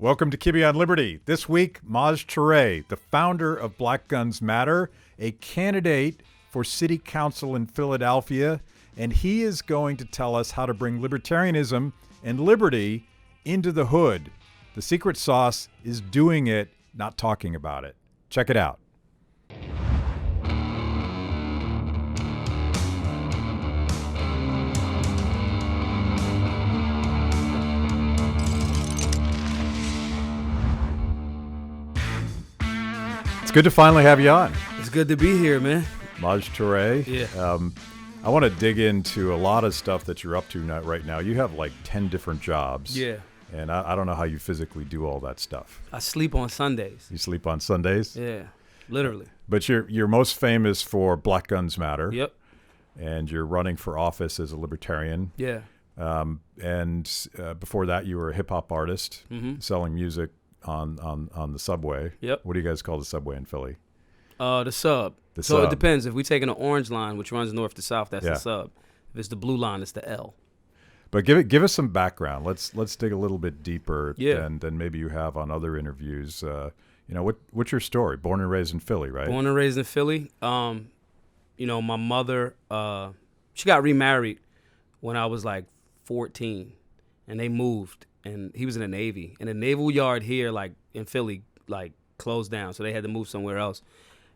Welcome to Kibbe on Liberty. This week, Maj Toure, the founder of Black Guns Matter, a candidate for city council in Philadelphia, and he is going to tell us how to bring libertarianism and liberty into the hood. The secret sauce is doing it, not talking about it. Check it out. It's good to finally have you on. It's good to be here, man. Maj Toure. Yeah. I want to dig into a lot of stuff that you're up to right now. You have like 10 different jobs. Yeah. And I don't know how you physically do all that stuff. I sleep on Sundays. You sleep on Sundays? Yeah, literally. But you're most famous for Black Guns Matter. Yep. And you're running for office as a libertarian. Yeah. Before that, you were a hip-hop artist selling music on the subway. Yep. What do you guys call the subway in Philly? The sub. The so sub. It depends. If we taking an orange line, which runs north to south, that's Yeah. the sub. If it's the blue line, it's the L. But give us some background. Let's dig a little bit deeper Yeah. than maybe you have on other interviews. What's your story? Born and raised in Philly, right? Born and raised in Philly. My mother, she got remarried when I was like 14, and they moved. And he was in the Navy. And the naval yard here, like in Philly, like closed down. So they had to move somewhere else.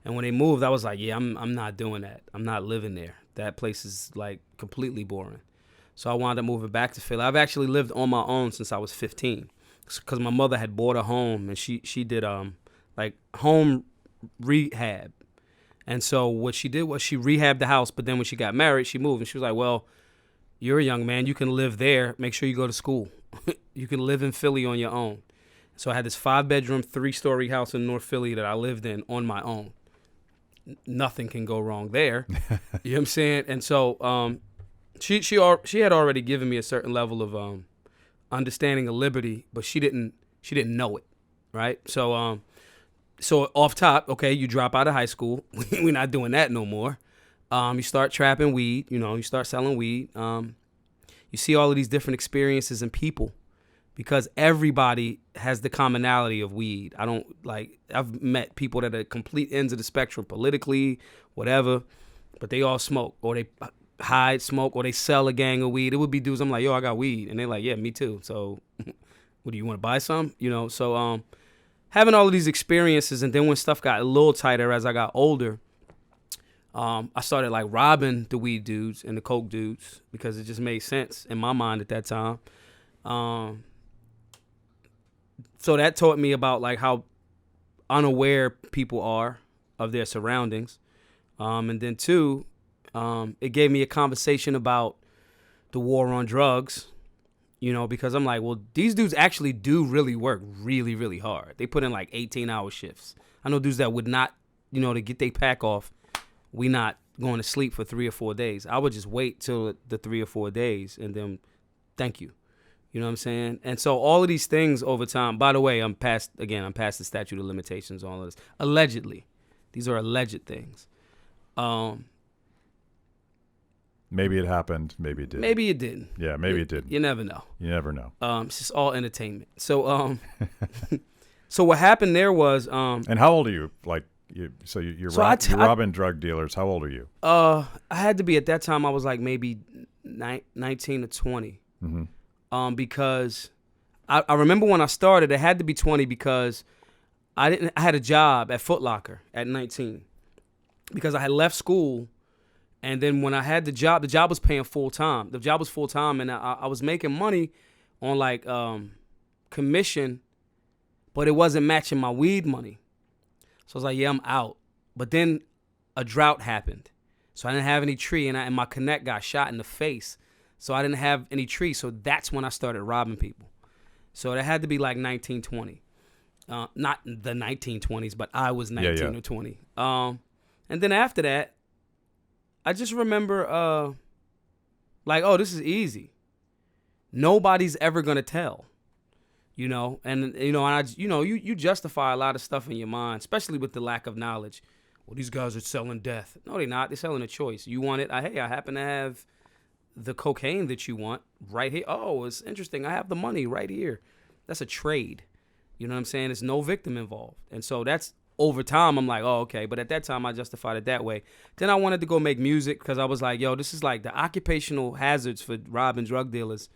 And when they moved, I was like, yeah, I'm not doing that. I'm not living there. That place is like completely boring. So I wound up moving back to Philly. I've actually lived on my own since I was 15. Because my mother had bought a home, and she did like home rehab. And so what she did was she rehabbed the house, but then when she got married, she moved. And she was like, well, you're a young man. You can live there. Make sure you go to school. You can live in Philly on your own. So I had this 5-bedroom, 3-story house in North Philly that I lived in on my own. Nothing can go wrong there. You know what I'm saying? And so she had already given me a certain level of understanding of liberty, but she didn't know it, right? So so off top, okay, you drop out of high school. We're not doing that no more. You start trapping weed. You start selling weed. You see all of these different experiences in people because everybody has the commonality of weed. I've met people that are complete ends of the spectrum politically, whatever, but they all smoke or they hide smoke or they sell a gang of weed. It would be dudes, I'm like, yo, I got weed. And they're like, yeah, me too. So what do you want to buy some? So having all of these experiences, and then when stuff got a little tighter as I got older, I started like robbing the weed dudes and the coke dudes because it just made sense in my mind at that time. So that taught me about like how unaware people are of their surroundings. And then two, it gave me a conversation about the war on drugs, because I'm like, well, these dudes actually do really work really, really hard. They put in like 18-hour shifts. I know dudes that would not, to get their pack off, we not going to sleep for 3 or 4 days. I would just wait till the 3 or 4 days and then thank you. You know what I'm saying? And so all of these things over time, by the way, I'm past the statute of limitations on all of this. Allegedly. These are alleged things. Maybe it happened. Maybe it didn't. Maybe it didn't. Yeah, maybe it didn't. You never know. You never know. It's just all entertainment. So so what happened there was And how old are you? Like you're robbing drug dealers. How old are you? I had to be at that time. I was like maybe 19 or 20. Mm-hmm. Because I remember when I started, it had to be 20 because I had a job at Foot Locker at 19 because I had left school, and then when I had the job was paying full time. The job was full time, and I was making money on like commission, but it wasn't matching my weed money. So I was like, yeah, I'm out. But then a drought happened, so I didn't have any tree, and my connect got shot in the face. So I didn't have any trees. So that's when I started robbing people. So it had to be like 1920. Not the 1920s, but I was 19 or 20. And then after that, I just remember this is easy. Nobody's ever going to tell. You justify a lot of stuff in your mind, especially with the lack of knowledge. Well, these guys are selling death. No, they're not. They're selling a choice. You want it? Hey, I happen to have the cocaine that you want right here. Oh, it's interesting. I have the money right here. That's a trade. You know what I'm saying? There's no victim involved. And so that's over time, I'm like, oh, okay. But at that time, I justified it that way. Then I wanted to go make music because I was like, yo, this is like the occupational hazards for robbing drug dealers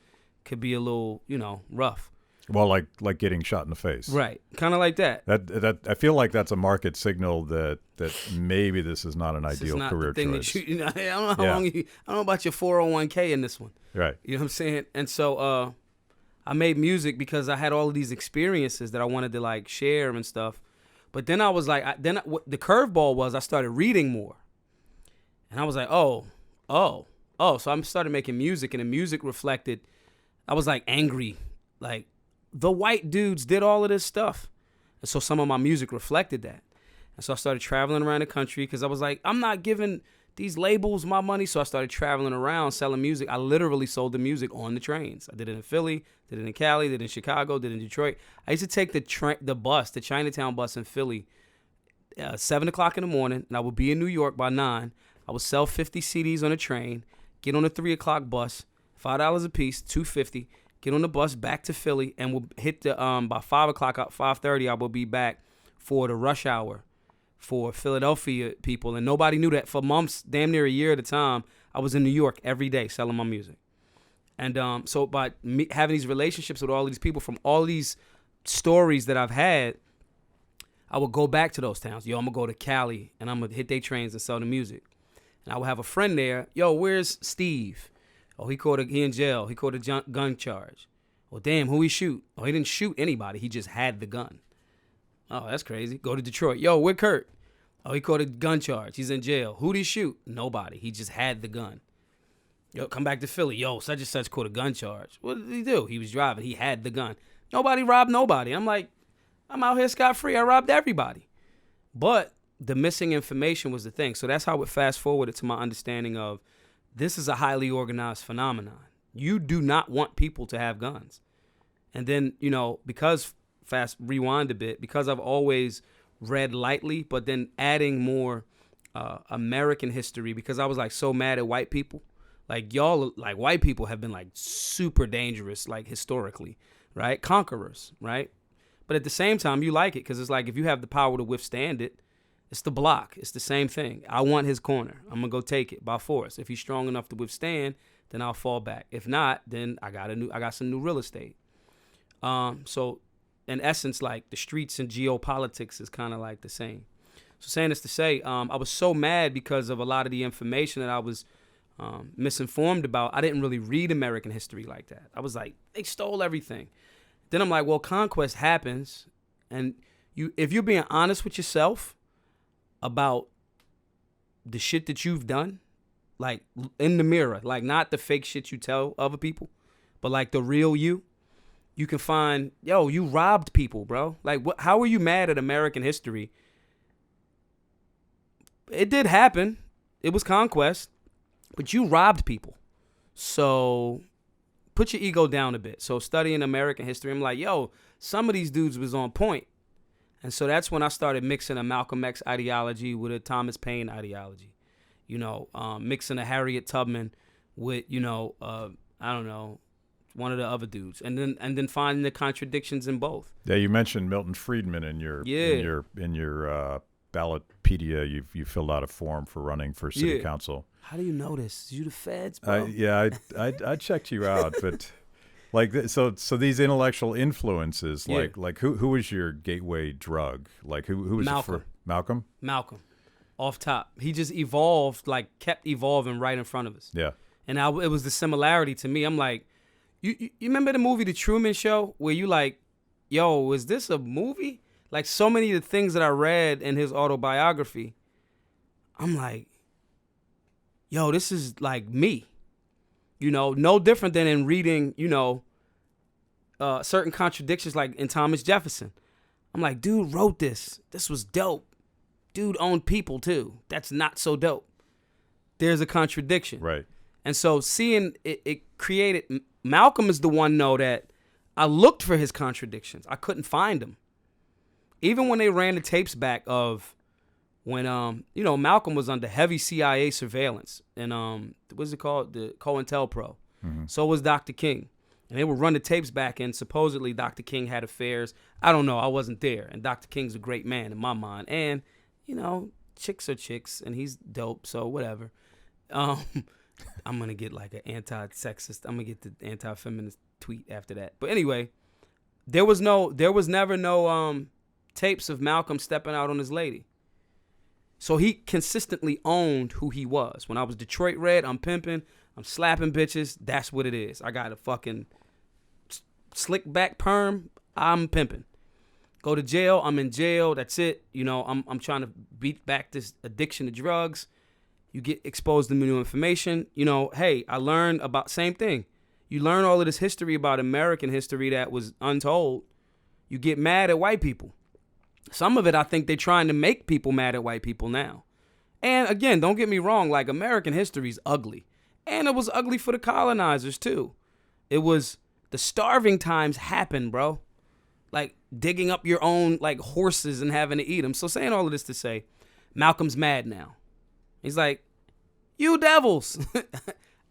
could be a little, rough. Well, like getting shot in the face. Right. Kind of like that. That I feel like that's a market signal that maybe this is not an ideal career choice. I don't know how long I don't know about your 401k in this one. Right. You know what I'm saying? And so I made music because I had all of these experiences that I wanted to like share and stuff. But then I was like, the curveball was I started reading more. And I was like, oh. So I started making music, and the music reflected, I was like angry. Like, the white dudes did all of this stuff. And so some of my music reflected that. And so I started traveling around the country because I was like, I'm not giving these labels my money. So I started traveling around selling music. I literally sold the music on the trains. I did it in Philly, did it in Cali, did it in Chicago, did it in Detroit. I used to take the bus, the Chinatown bus in Philly, 7 o'clock in the morning, and I would be in New York by 9. I would sell 50 CDs on a train, get on a 3 o'clock bus, $5 a piece, $2.50. Get on the bus back to Philly, and we'll hit the by 5 o'clock, 5:30. I will be back for the rush hour for Philadelphia people, and nobody knew that. For months, damn near a year at a time, I was in New York every day selling my music. And so by me having these relationships with all these people from all these stories that I've had, I would go back to those towns. Yo, I'm gonna go to Cali, and I'm gonna hit their trains and sell the music. And I would have a friend there. Yo, where's Steve? Oh, he in jail. He caught a gun charge. Well, damn, who he shoot? Oh, he didn't shoot anybody. He just had the gun. Oh, that's crazy. Go to Detroit. Yo, where Kurt? Oh, he caught a gun charge. He's in jail. Who'd he shoot? Nobody. He just had the gun. Yo, come back to Philly. Yo, such and such caught a gun charge. What did he do? He was driving. He had the gun. Nobody robbed nobody. I'm like, I'm out here scot-free. I robbed everybody. But the missing information was the thing. So that's how it fast-forwarded to my understanding of this is a highly organized phenomenon. You do not want people to have guns. And then, because rewind a bit, because I've always read lightly, but then adding more American history, because I was like so mad at white people. Like y'all, like white people have been like super dangerous, like historically, right? Conquerors, right? But at the same time, you like it because it's like if you have the power to withstand it, it's the block. It's the same thing. I want his corner. I'm gonna go take it by force. If he's strong enough to withstand, then I'll fall back. If not, then I got some new real estate. So in essence, like the streets and geopolitics is kind of like the same. So saying this to say, I was so mad because of a lot of the information that I was misinformed about. I didn't really read American history like that. I was like, they stole everything. Then I'm like, well, conquest happens, and if you're being honest with yourself about the shit that you've done, like in the mirror, like not the fake shit you tell other people, but like the real you can find, yo, you robbed people, bro. Like, how are you mad at American history? It did happen. It was conquest, but you robbed people. So put your ego down a bit. So studying American history, I'm like, yo, some of these dudes was on point. And so that's when I started mixing a Malcolm X ideology with a Thomas Paine ideology. Mixing a Harriet Tubman with, I don't know, one of the other dudes, and then finding the contradictions in both. Yeah, you mentioned Milton Friedman in your ballotpedia. You filled out a form for running for city council. How do you know this? You the feds, bro? I checked you out, but like so these intellectual influences, like who was your gateway drug? Like who was Malcolm? Malcolm? Malcolm, off top. He just evolved, like kept evolving right in front of us. Yeah, and it was the similarity to me. I'm like, you remember the movie The Truman Show, where you like, yo, is this a movie? Like so many of the things that I read in his autobiography, I'm like, yo, this is like me. No different than in reading, certain contradictions like in Thomas Jefferson. I'm like, dude wrote this. This was dope. Dude owned people too. That's not so dope. There's a contradiction. Right. And so seeing it created, Malcolm is the one, that I looked for his contradictions. I couldn't find them. Even when they ran the tapes back of when, Malcolm was under heavy CIA surveillance and, what's it called? The COINTELPRO. Mm-hmm. So was Dr. King. And they would run the tapes back, and supposedly Dr. King had affairs. I don't know. I wasn't there. And Dr. King's a great man in my mind. And, you know, chicks are chicks, and he's dope, so whatever. I'm going to get like an anti-sexist. I'm going to get the anti-feminist tweet after that. But anyway, there was never no tapes of Malcolm stepping out on his lady. So he consistently owned who he was. When I was Detroit Red, I'm pimping, I'm slapping bitches. That's what it is. I got a fucking slick back perm. I'm pimping. Go to jail. I'm in jail. That's it. You know, I'm trying to beat back this addiction to drugs. You get exposed to new information. You know, hey, I learned about same thing. You learn all of this history about American history that was untold. You get mad at white people. Some of it, I think they're trying to make people mad at white people now. And again, don't get me wrong, like American history is ugly. And it was ugly for the colonizers too. It was, the starving times happened, bro. Like digging up your own like horses and having to eat them. So saying all of this to say, Malcolm's mad now. He's like, you devils.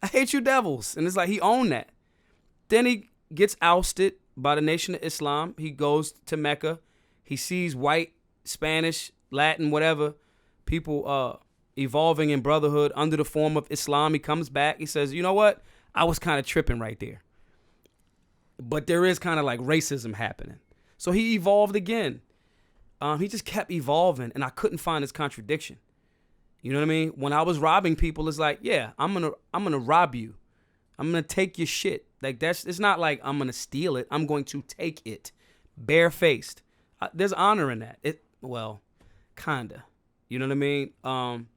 I hate you devils. And it's like he owned that. Then he gets ousted by the Nation of Islam. He goes to Mecca. He sees white, Spanish, Latin, whatever, people evolving in brotherhood under the form of Islam. He comes back. He says, you know what? I was kind of tripping right there. But there is kind of like racism happening. So he evolved again. He just kept evolving, and I couldn't find his contradiction. You know what I mean? When I was robbing people, it's like, yeah, I'm gonna rob you. I'm gonna take your shit. Like it's not like I'm gonna steal it. I'm going to take it, barefaced. There's honor in that. Kinda. You know what I mean?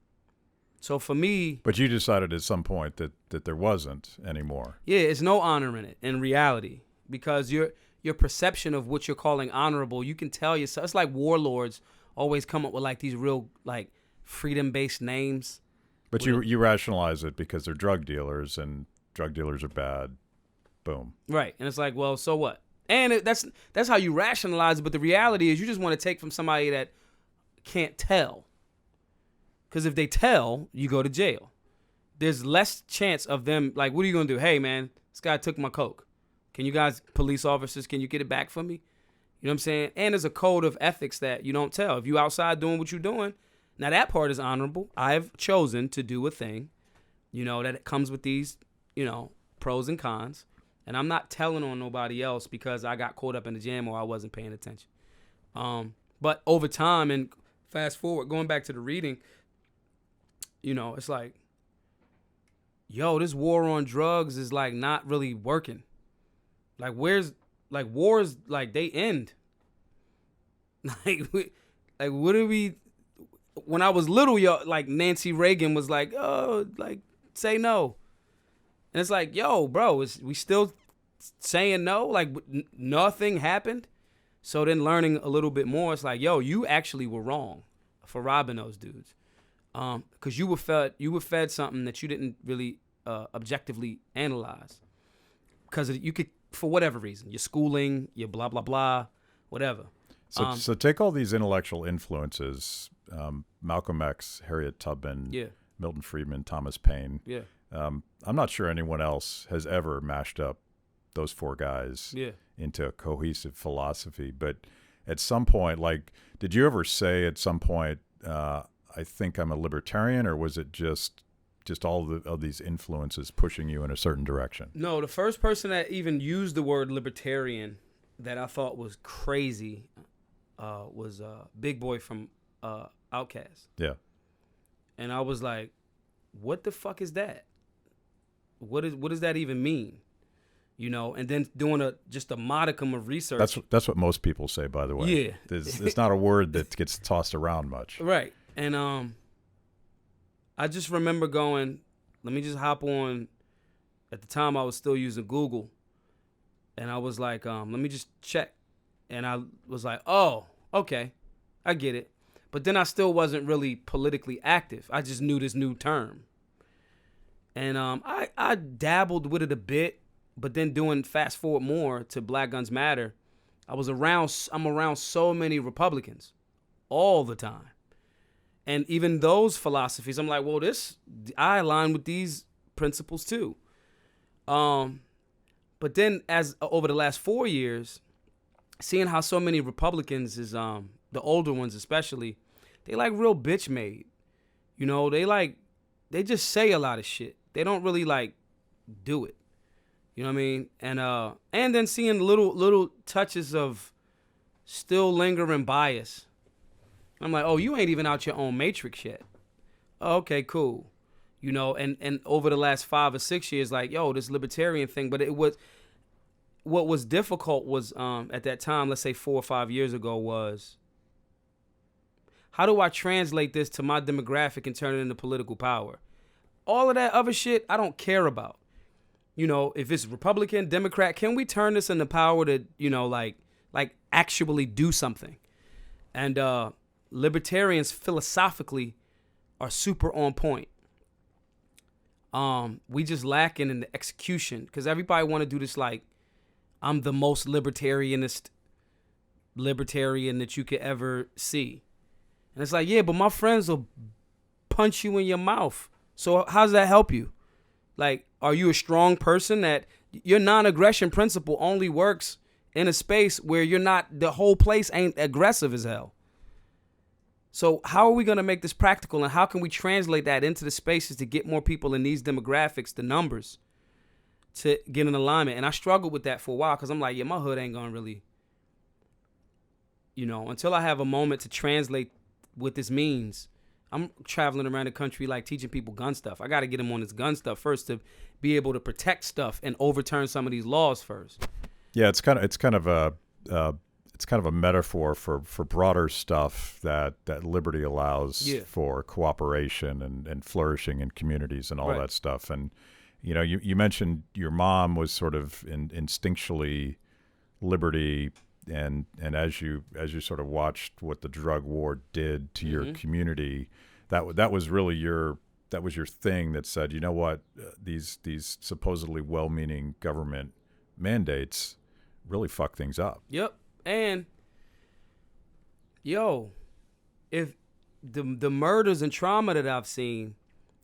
So for me, but you decided at some point that there wasn't anymore. Yeah, it's no honor in it in reality, because your perception of what you're calling honorable, you can tell yourself. It's like warlords always come up with like these real like freedom-based names. But you rationalize it because they're drug dealers and drug dealers are bad. Boom. Right, and it's like, well, so what? And that's how you rationalize it. But the reality is, you just want to take from somebody that can't tell. Because if they tell, you go to jail. There's less chance of them, like, what are you going to do? Hey, man, this guy took my coke. Can you guys, police officers, can you get it back for me? You know what I'm saying? And there's a code of ethics that you don't tell. If you outside doing what you're doing, now that part is honorable. I've chosen to do a thing, you know, that it comes with these, you know, pros and cons. And I'm not telling on nobody else because I got caught up in the jam or I wasn't paying attention. But over time, and fast forward, going back to the reading, you know, it's like, yo, this war on drugs is like not really working. Like wars, like they end. Like what do we, when I was little, yo, like Nancy Reagan was like, oh, like say no. And it's like, yo, bro, we still saying no? Like nothing happened? So then learning a little bit more, it's like, yo, you actually were wrong for robbing those dudes. Because you were fed something that you didn't really objectively analyze. Because you could, for whatever reason, your schooling, your blah, blah, blah, whatever. So take all these intellectual influences, Malcolm X, Harriet Tubman, Yeah. Milton Friedman, Thomas Paine. Yeah. I'm not sure anyone else has ever mashed up those four guys into a cohesive philosophy. But at some point, like, did you ever say at some point, I think I'm a libertarian, or was it just all of these influences pushing you in a certain direction? No, the first person that even used the word libertarian that I thought was crazy was Big Boy from Outkast. Yeah. And I was like, what the fuck is that? What does that even mean? You know, and then doing just a modicum of research. That's what most people say, by the way. Yeah. It's not a word that gets tossed around much. Right. And I just remember going, let me just hop on. At the time, I was still using Google. And I was like, let me just check. And I was like, oh, okay, I get it. But then I still wasn't really politically active. I just knew this new term. And I dabbled with it a bit, but then doing fast forward more to Black Guns Matter, I'm around so many Republicans all the time. And even those philosophies, I'm like, well, I align with these principles too. But But then as over the last 4 years, seeing how so many Republicans is the older ones especially, they like real bitch made. You know, they just say a lot of shit. They don't really like do it. You know what I mean? And then seeing little touches of still lingering bias. I'm like, oh, you ain't even out your own matrix yet. Oh, okay, cool. You know, and over the last 5 or 6 years, like, yo, this libertarian thing. But what was difficult was at that time, let's say 4 or 5 years ago, was how do I translate this to my demographic and turn it into political power? All of that other shit, I don't care about. You know, if it's Republican, Democrat, can we turn this into power to, you know, like actually do something? And libertarians philosophically are super on point. We just lacking in the execution because everybody want to do this like, I'm the most libertarian that you could ever see. And it's like, yeah, but my friends will punch you in your mouth. So how does that help you? Like, are you a strong person that your non-aggression principle only works in a space where you're not, the whole place ain't aggressive as hell? So how are we going to make this practical, and how can we translate that into the spaces to get more people in these demographics, the numbers, to get in alignment? And I struggled with that for a while because I'm like, yeah, my hood ain't going to really, you know, until I have a moment to translate what this means. I'm traveling around the country like teaching people gun stuff. I got to get them on this gun stuff first to be able to protect stuff and overturn some of these laws first. Yeah, it's kind of a metaphor for broader stuff that liberty allows for cooperation and flourishing in communities and all that stuff. And you know, you mentioned your mom was sort of instinctually liberty, and as you sort of watched what the drug war did to your community, that was really your thing that said, you know what, these supposedly well-meaning government mandates really fuck things up. Yep. And yo, if the murders and trauma that I've seen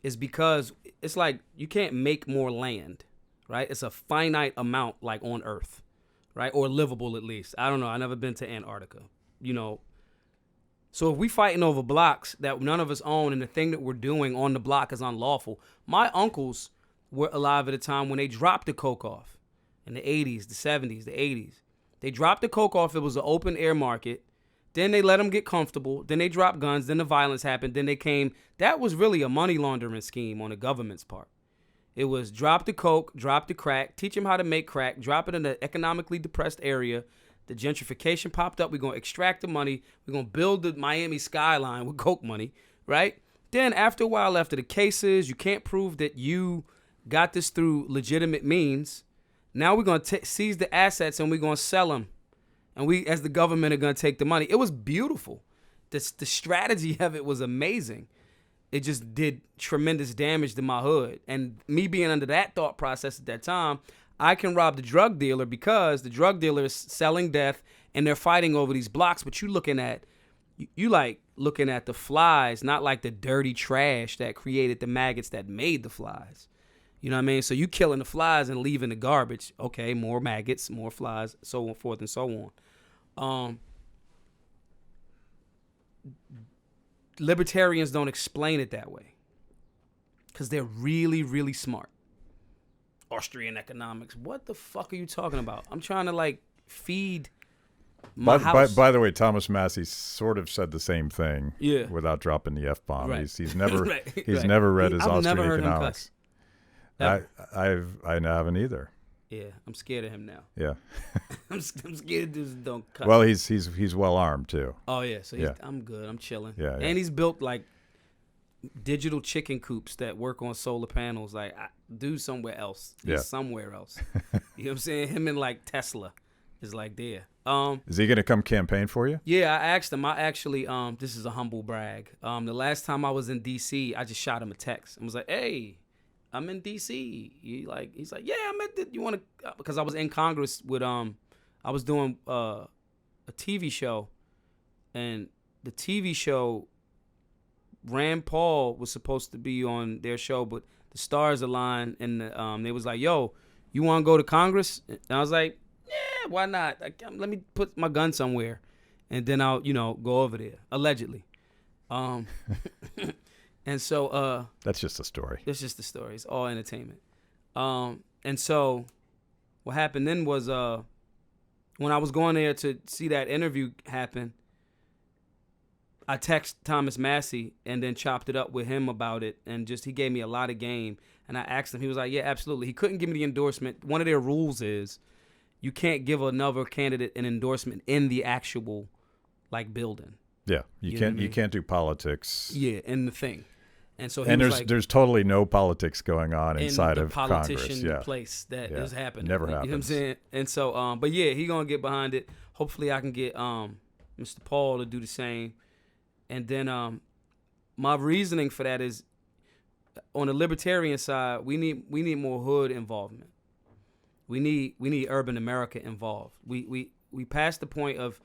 is because it's like you can't make more land, right? It's a finite amount, like on Earth, right? Or livable at least. I don't know. I've never been to Antarctica, you know. So if we fighting over blocks that none of us own and the thing that we're doing on the block is unlawful. My uncles were alive at a time when they dropped the coke off in the 80s, the 70s, the 80s. They dropped the coke off. It was an open air market. Then they let them get comfortable. Then they dropped guns. Then the violence happened. Then they came. That was really a money laundering scheme on the government's part. It was drop the coke, drop the crack, teach them how to make crack, drop it in an economically depressed area. The gentrification popped up. We're going to extract the money. We're going to build the Miami skyline with coke money, right? Then after a while, after the cases, you can't prove that you got this through legitimate means. Now we're going to seize the assets and we're going to sell them. And we, as the government, are going to take the money. It was beautiful. The strategy of it was amazing. It just did tremendous damage to my hood. And me being under that thought process at that time, I can rob the drug dealer because the drug dealer is selling death and they're fighting over these blocks. But you looking at the flies, not like the dirty trash that created the maggots that made the flies. You know what I mean? So you killing the flies and leaving the garbage. Okay, more maggots, more flies, so on, forth and so on. Libertarians don't explain it that way because they're really, really smart. Austrian economics. What the fuck are you talking about? I'm trying to like feed my house. By the way, Thomas Massey sort of said the same thing without dropping the F-bomb. Right. He's never never read his Austrian never heard economics. I haven't either. Yeah, I'm scared of him now. Yeah. I'm scared dudes don't cut. Well, he's well armed too. Oh yeah, so I'm good. I'm chilling. Yeah, and he's built like digital chicken coops that work on solar panels. Like, do somewhere else. He's somewhere else. You know what I'm saying? Him and like Tesla is like there. Is he gonna come campaign for you? Yeah, I asked him. I actually this is a humble brag. The last time I was in DC, I just shot him a text and was like, "Hey, I'm in DC." He's like, "Yeah, I'm at the, you want to?" Because I was in Congress with I was doing a TV show, and the TV show, Rand Paul was supposed to be on their show, but the stars aligned, and they was like, "Yo, you want to go to Congress? And I was like, yeah, why not? Let me put my gun somewhere, and then I'll, go over there, allegedly. And so that's just a story. It's just a story. It's all entertainment. And so what happened then was when I was going there to see that interview happen, I texted Thomas Massey and then chopped it up with him about it, and he gave me a lot of game. And I asked him, he was like, yeah, absolutely. He couldn't give me the endorsement. One of their rules is you can't give another candidate an endorsement in the actual building. Yeah, you can't do politics. Yeah, in the thing. And so there's totally no politics going on inside of Congress. Politician place that is happening. Never happens. You know what I'm saying? And so, but yeah, he gonna get behind it. Hopefully, I can get Mr. Paul to do the same. And then my reasoning for that is, on the libertarian side, we need more hood involvement. We need urban America involved. We passed the point of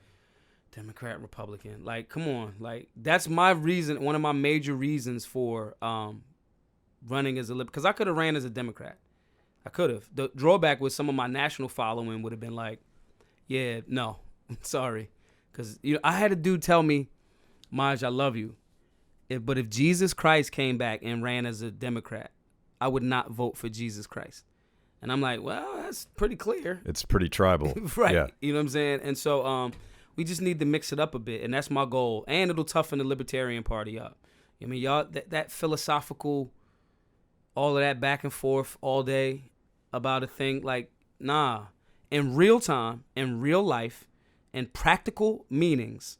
Democrat, Republican. Come on. That's my reason, one of my major reasons for running as a libertarian. Because I could have ran as a Democrat. I could have. The drawback was some of my national following would have been like, yeah, no, sorry. Because I had a dude tell me, Maj, I love you. But if Jesus Christ came back and ran as a Democrat, I would not vote for Jesus Christ. And I'm like, well, that's pretty clear. It's pretty tribal. Right. Yeah. You know what I'm saying? And so we just need to mix it up a bit. And that's my goal. And it'll toughen the Libertarian Party up. I mean, y'all, that philosophical, all of that back and forth all day about a thing, nah. In real time, in real life, in practical meanings,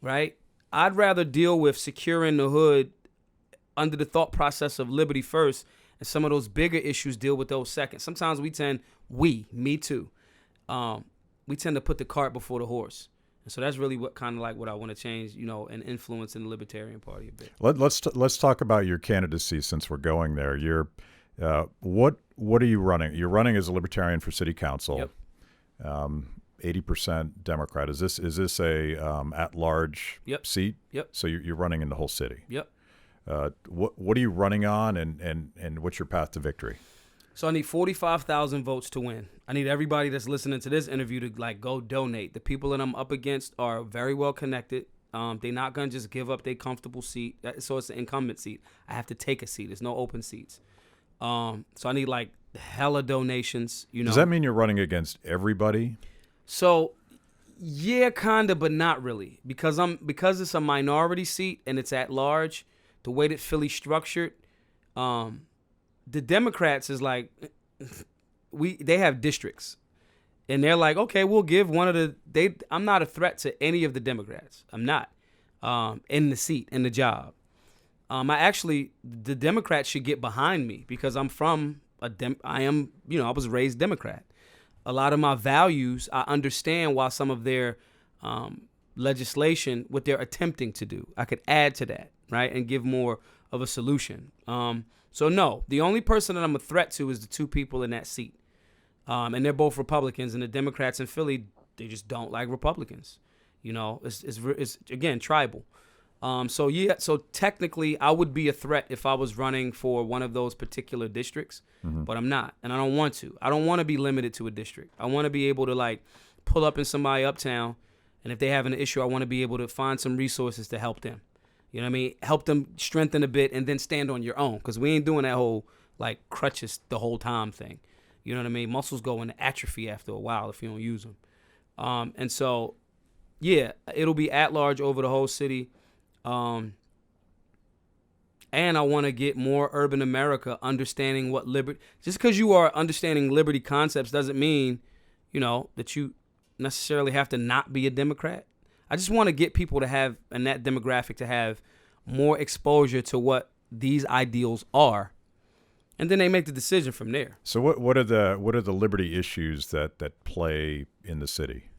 right? I'd rather deal with securing the hood under the thought process of liberty first, and some of those bigger issues deal with those second. Sometimes me too, we tend to put the cart before the horse. And so that's really what I want to change, and influence in the Libertarian Party a bit. Let's talk about your candidacy since we're going there. What are you running? You're running as a Libertarian for City Council. Yep. 80% Democrat. Is this a at-large seat? Yep. So you're running in the whole city. Yep. What are you running on, and what's your path to victory? So I need 45,000 votes to win. I need everybody that's listening to this interview to go donate. The people that I'm up against are very well connected. They're not gonna just give up their comfortable seat. So it's an incumbent seat. I have to take a seat. There's no open seats. So I need hella donations. Does that mean you're running against everybody? So, yeah, kinda, but not really, because it's a minority seat and it's at large. The way that Philly's structured, the Democrats is they have districts, and they're like, okay, we'll give one of the. I'm not a threat to any of the Democrats. I'm not in the seat, in the job. The Democrats should get behind me because I'm from I was raised Democrat. A lot of my values, I understand why some of their legislation, what they're attempting to do. I could add to that, right, and give more of a solution. So no, the only person that I'm a threat to is the two people in that seat. And they're both Republicans, and the Democrats in Philly, they just don't like Republicans. It's again, tribal. So technically I would be a threat if I was running for one of those particular districts, but I'm not, and I don't want to. I don't want to be limited to a district. I want to be able to pull up in somebody uptown, and if they have an issue, I want to be able to find some resources to help them. You know what I mean? Help them strengthen a bit and then stand on your own, because we ain't doing that whole crutches the whole time thing. You know what I mean? Muscles go into atrophy after a while if you don't use them. And so, yeah, it'll be at large over the whole city. And I want to get more urban America understanding what liberty. Just because you are understanding liberty concepts doesn't mean, that you necessarily have to not be a Democrat. I just want to get people to have, and that demographic to have, more exposure to what these ideals are, and then they make the decision from there. So what are the liberty issues that play in the city?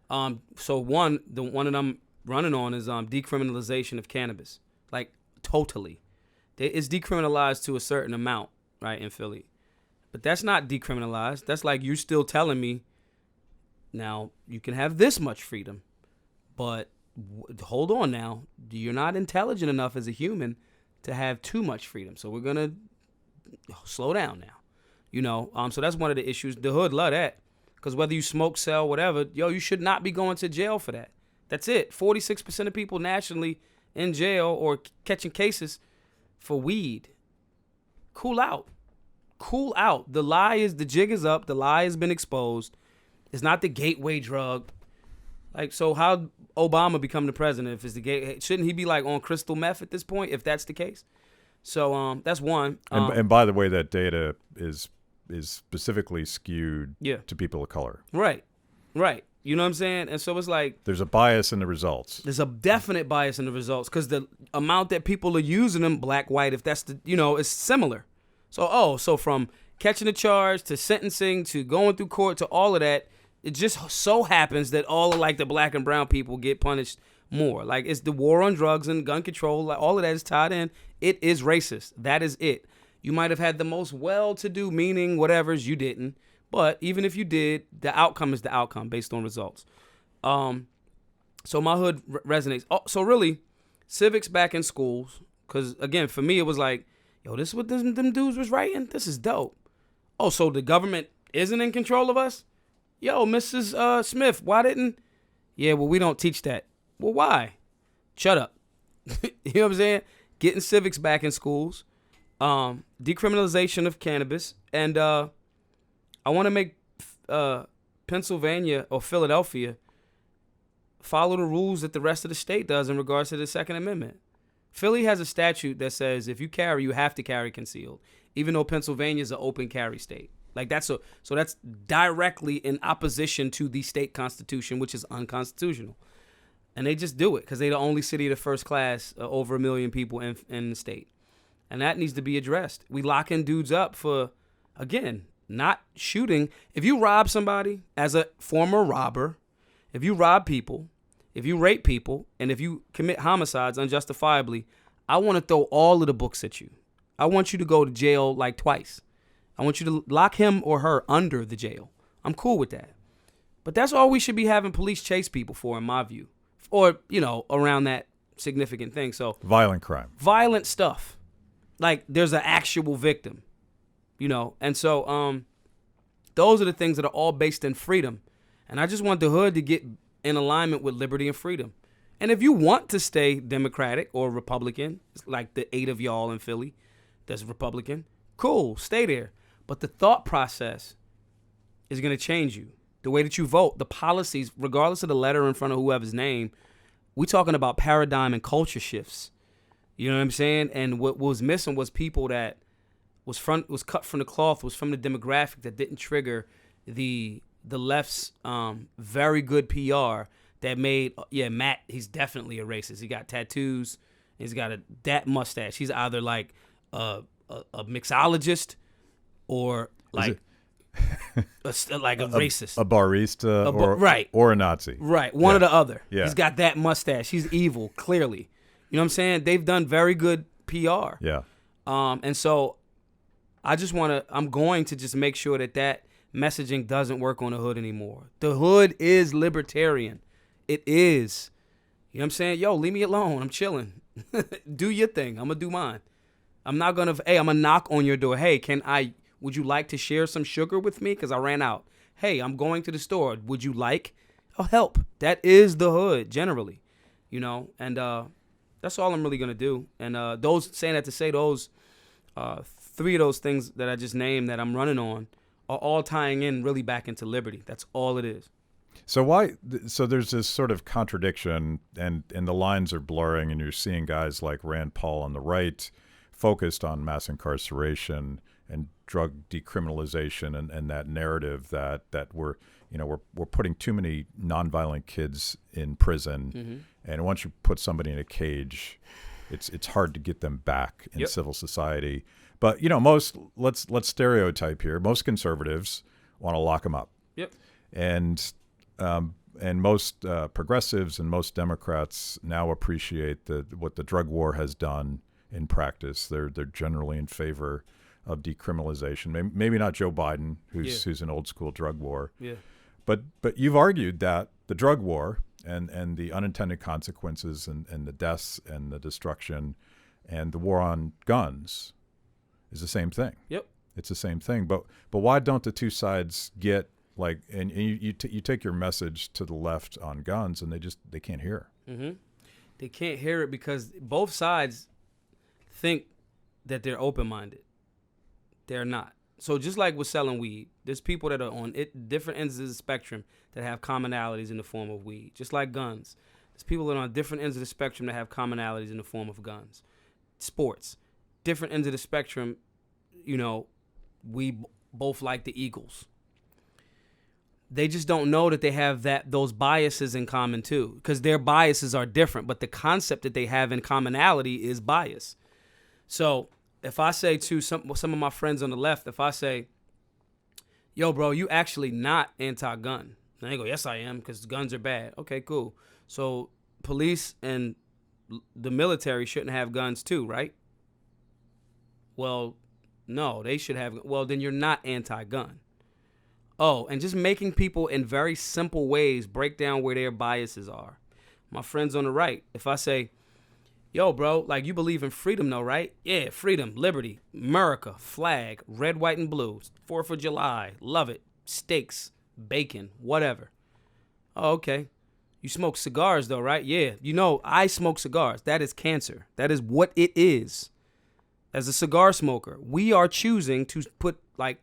So the one that I'm running on is decriminalization of cannabis. Totally. It's decriminalized to a certain amount, right, in Philly. But that's not decriminalized. That's you're still telling me, now you can have this much freedom, but hold on now. You're not intelligent enough as a human to have too much freedom. So we're going to slow down now. So that's one of the issues. The hood love that, because whether you smoke, sell, whatever, you should not be going to jail for that. That's it. 46% of people nationally in jail or catching cases for weed. Cool out. Cool out. The jig is up. The lie has been exposed. It's not the gateway drug. Like, so how Obama become the president if it's the gate? Shouldn't he be like on crystal meth at this point if that's the case? So that's one. And by the way, that data is specifically skewed to people of color. Right. You know what I'm saying? And so it's like there's a bias in the results. There's a definite bias in the results because the amount that people are using them, black, white, if that's is similar. So from catching a charge to sentencing to going through court to all of that, it just so happens that all of like the black and brown people get punished more. Like, it's the war on drugs and gun control. Like, all of that is tied in. It is racist. That is it. You might have had the most well-to-do meaning, whatever's, you didn't. But even if you did, the outcome is the outcome based on results. So my hood resonates. Oh, so really, civics back in schools, because again, for me, it was like, yo, this is what them dudes was writing? This is dope. Oh, so the government isn't in control of us? Yo, Mrs. Smith, why didn't? Yeah, well, we don't teach that. Well, why? Shut up. You know what I'm saying? Getting civics back in schools, decriminalization of cannabis, and I want to make Pennsylvania or Philadelphia follow the rules that the rest of the state does in regards to the Second Amendment. Philly has a statute that says if you carry, you have to carry concealed, even though Pennsylvania is an open carry state. Like, so that's directly in opposition to the state constitution, which is unconstitutional. And they just do it because they're the only city of the first class, over 1 million people in the state. And that needs to be addressed. We locking dudes up for, again, not shooting. If you rob somebody as a former robber, if you rob people, if you rape people, and if you commit homicides unjustifiably, I want to throw all of the books at you. I want you to go to jail like twice. I want you to lock him or her under the jail. I'm cool with that. But that's all we should be having police chase people for, in my view. Or, around that significant thing. So violent crime. Violent stuff. Like, there's an actual victim. And so those are the things that are all based in freedom. And I just want the hood to get in alignment with liberty and freedom. And if you want to stay Democratic or Republican, like the 8 of y'all in Philly that's Republican, cool, stay there. But the thought process is going to change you. The way that you vote, the policies, regardless of the letter in front of whoever's name, we talking about paradigm and culture shifts. You know what I'm saying? And what was missing was people that was cut from the cloth, was from the demographic that didn't trigger the left's very good PR that made, Matt, he's definitely a racist. He got tattoos. He's got that mustache. He's either like a mixologist or like a racist. A barista or a Nazi. Right, one or the other. Yeah. He's got that mustache. He's evil, clearly. You know what I'm saying? They've done very good PR. Yeah. And so I'm going to just make sure that messaging doesn't work on the hood anymore. The hood is libertarian. It is. You know what I'm saying? Yo, leave me alone. I'm chilling. Do your thing. I'm going to do mine. I'm not going to, I'm going to knock on your door. Hey, would you like to share some sugar with me? Because I ran out. Hey, I'm going to the store. Would you like? I'll help. That is the hood, generally. And that's all I'm really going to do. And those 3 of those things that I just named that I'm running on are all tying in really back into liberty. That's all it is. So so there's this sort of contradiction, and the lines are blurring, and you're seeing guys like Rand Paul on the right focused on mass incarceration and drug decriminalization and that narrative that we're putting too many nonviolent kids in prison, and once you put somebody in a cage, it's hard to get them back in civil society. But let's stereotype here. Most conservatives want to lock them up. Yep. And most progressives and most Democrats now appreciate what the drug war has done in practice. They're generally in favor of decriminalization. Maybe not Joe Biden, who's an old school drug war. Yeah. But you've argued that the drug war and the unintended consequences and the deaths and the destruction and the war on guns is the same thing. Yep. It's the same thing. But why don't the two sides get like, and you take your message to the left on guns, and they can't hear. Mm-hmm. They can't hear it because both sides think that they're open-minded. They're not. So just like with selling weed, there's people that are on different ends of the spectrum that have commonalities in the form of weed. Just like guns. There's people that are on different ends of the spectrum that have commonalities in the form of guns. Sports. Different ends of the spectrum, we both like the Eagles. They just don't know that they have those biases in common too, because their biases are different, but the concept that they have in commonality is bias. So if I say to some of my friends on the left, if I say, yo, bro, you actually not anti-gun. And they go, yes, I am, because guns are bad. Okay, cool. So police and the military shouldn't have guns too, right? Well, no, they should have. Well, then you're not anti-gun. Oh, and just making people in very simple ways break down where their biases are. My friends on the right, if I say, yo, bro, like you believe in freedom though, right? Yeah, freedom, liberty, America, flag, red, white, and blue, 4th of July, love it, steaks, bacon, whatever. Oh, okay. You smoke cigars though, right? Yeah, I smoke cigars. That is cancer. That is what it is. As a cigar smoker, we are choosing to put, I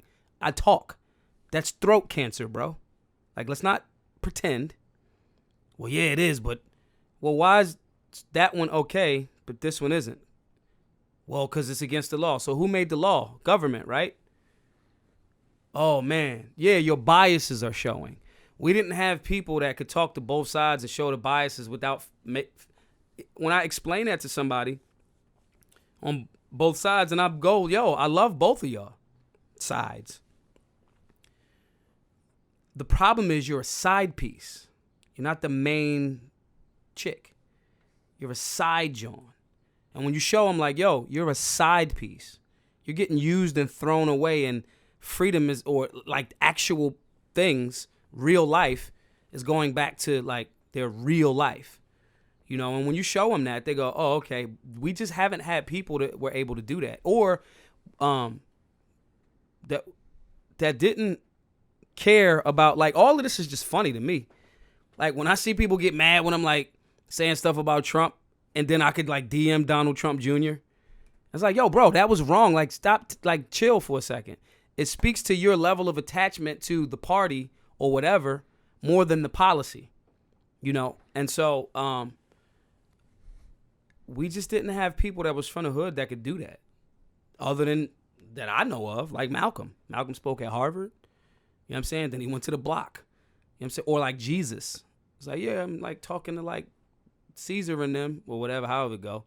talk. That's throat cancer, bro. Let's not pretend. Well, yeah, it is, but, why is that one okay, but this one isn't? Well, because it's against the law. So who made the law? Government, right? Oh, man. Yeah, your biases are showing. We didn't have people that could talk to both sides and show the biases without... When I explain that to somebody on both sides, and I go, yo, I love both of y'all sides. The problem is you're a side piece. You're not the main chick. You're a side John. And when you show them yo, you're a side piece. You're getting used and thrown away, and freedom is, or actual things, real life, is going back to their real life. And when you show them that, they go, oh, okay, we just haven't had people that were able to do that. Or that didn't care about, all of this is just funny to me. When I see people get mad when I'm saying stuff about Trump, and then I could DM Donald Trump Jr. It's yo, bro, that was wrong. Stop, chill for a second. It speaks to your level of attachment to the party or whatever more than the policy, And so we just didn't have people that was from the hood that could do that, other than that I know of, like Malcolm. Malcolm spoke at Harvard. You know what I'm saying? Then he went to the block. You know what I'm saying? Or like Jesus. It's yeah, I'm talking to Caesar and them or whatever, however it go.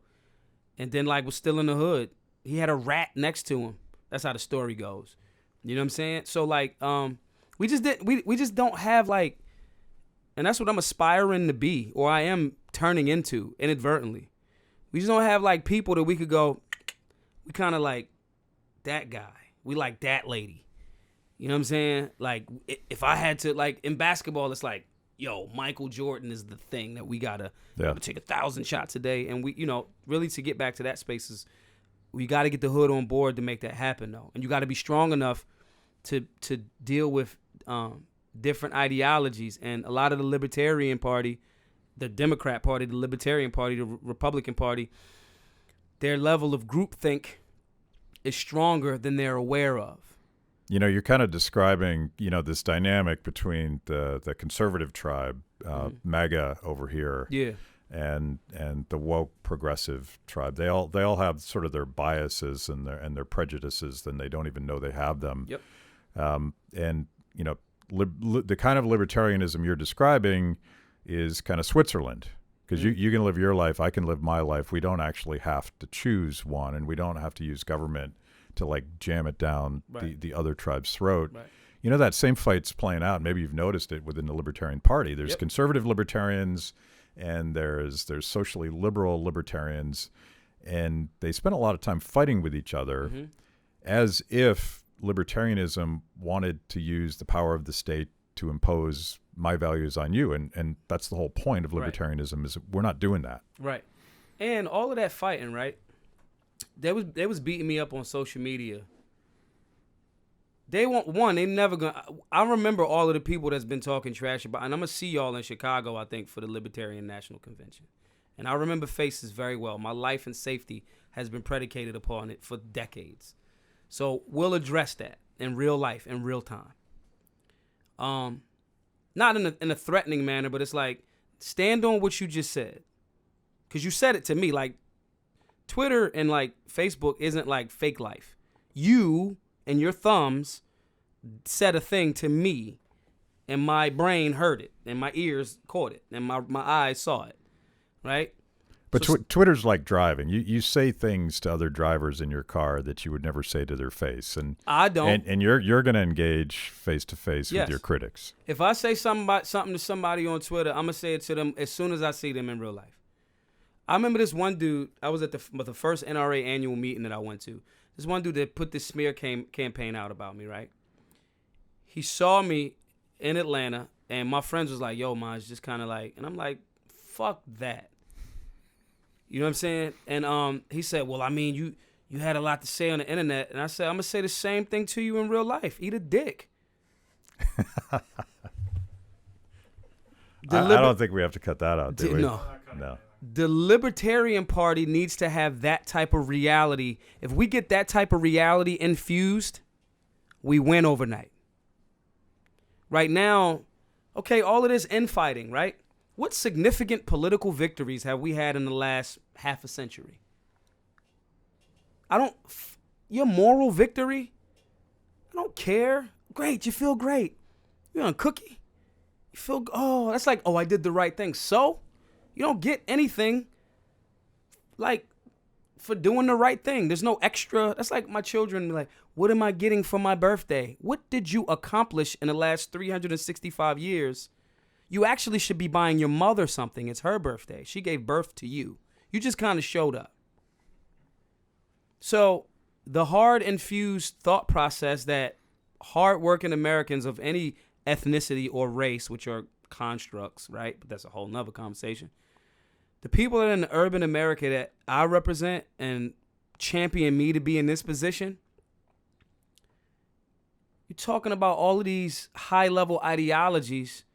And then was still in the hood. He had a rat next to him. That's how the story goes. You know what I'm saying? So we just don't have and that's what I'm aspiring to be, or I am turning into inadvertently. We just don't have people that we could go, we kind of that guy. We like that lady. You know what I'm saying? If I had to, in basketball, it's yo, Michael Jordan is the thing that we gotta take 1,000 shots a day. And we, really to get back to that space is we got to get the hood on board to make that happen, though. And you got to be strong enough to deal with different ideologies. And a lot of the Libertarian Party, the Democrat Party, the Libertarian Party, the Republican Party, their level of groupthink is stronger than they're aware of. You're kind of describing, this dynamic between the conservative tribe, MAGA over here, and the woke progressive tribe. They all have sort of their biases and their prejudices, and they don't even know they have them. Yep. And the kind of libertarianism you're describing is kind of Switzerland, because you can live your life, I can live my life. We don't actually have to choose one, and we don't have to use government to jam it down the other tribe's throat. Right. That same fight's playing out. Maybe you've noticed it within the Libertarian Party. There's conservative libertarians, and there's socially liberal libertarians, and they spend a lot of time fighting with each other, as if libertarianism wanted to use the power of the state to impose my values on you, and that's the whole point of libertarianism, is we're not doing that. Right. And all of that fighting, right? They was beating me up on social media They won't. One, they never gonna. I remember all of the people that's been talking trash about, and I'm gonna see y'all in Chicago, I think, for the Libertarian National Convention. And I remember faces very well. My life and safety has been predicated upon it for decades. So we'll address that in real life, in real time. Not in a threatening manner, but it's like, stand on what you just said. Because you said it to me. Like, Twitter and, like, Facebook isn't, like, fake life. You and your thumbs said a thing to me, and my brain heard it, and my ears caught it, and my eyes saw it, right? But So, Twitter's like driving. You say things to other drivers in your car that you would never say to their face, and I don't. And you're going to engage face to face with Yes. your critics. If I say something to somebody on Twitter, I'm gonna say it to them as soon as I see them in real life. I remember this one dude. I was at the first NRA annual meeting that I went to. This one dude that put this smear campaign out about me, right? He saw me in Atlanta, and my friends was like, "Yo, Maj, just kind of like," and I'm like, "Fuck that." You know what I'm saying? And he said, "Well, I mean, you had a lot to say on the internet," and I said, "I'm gonna say the same thing to you in real life. Eat a dick." I don't think we have to cut that out, do we? No. No. The Libertarian Party needs to have that type of reality. If we get that type of reality infused, we win overnight. Right now, okay, all it is infighting, right? What significant political victories have we had in the last half a century? Your moral victory? I don't care. Great, you feel great. You on a cookie? You feel, that's like, I did the right thing. So? You don't get anything, like, for doing the right thing. There's no extra. That's like my children, like, what am I getting for my birthday? What did you accomplish in the last 365 years? You actually should be buying your mother something. It's her birthday. She gave birth to you. You just kind of showed up. So the hard infused thought process that hardworking Americans of any ethnicity or race, which are constructs, right? But that's a whole nother conversation. The people that are in urban America that I represent and champion me to be in this position, you're talking about all of these high-level ideologies.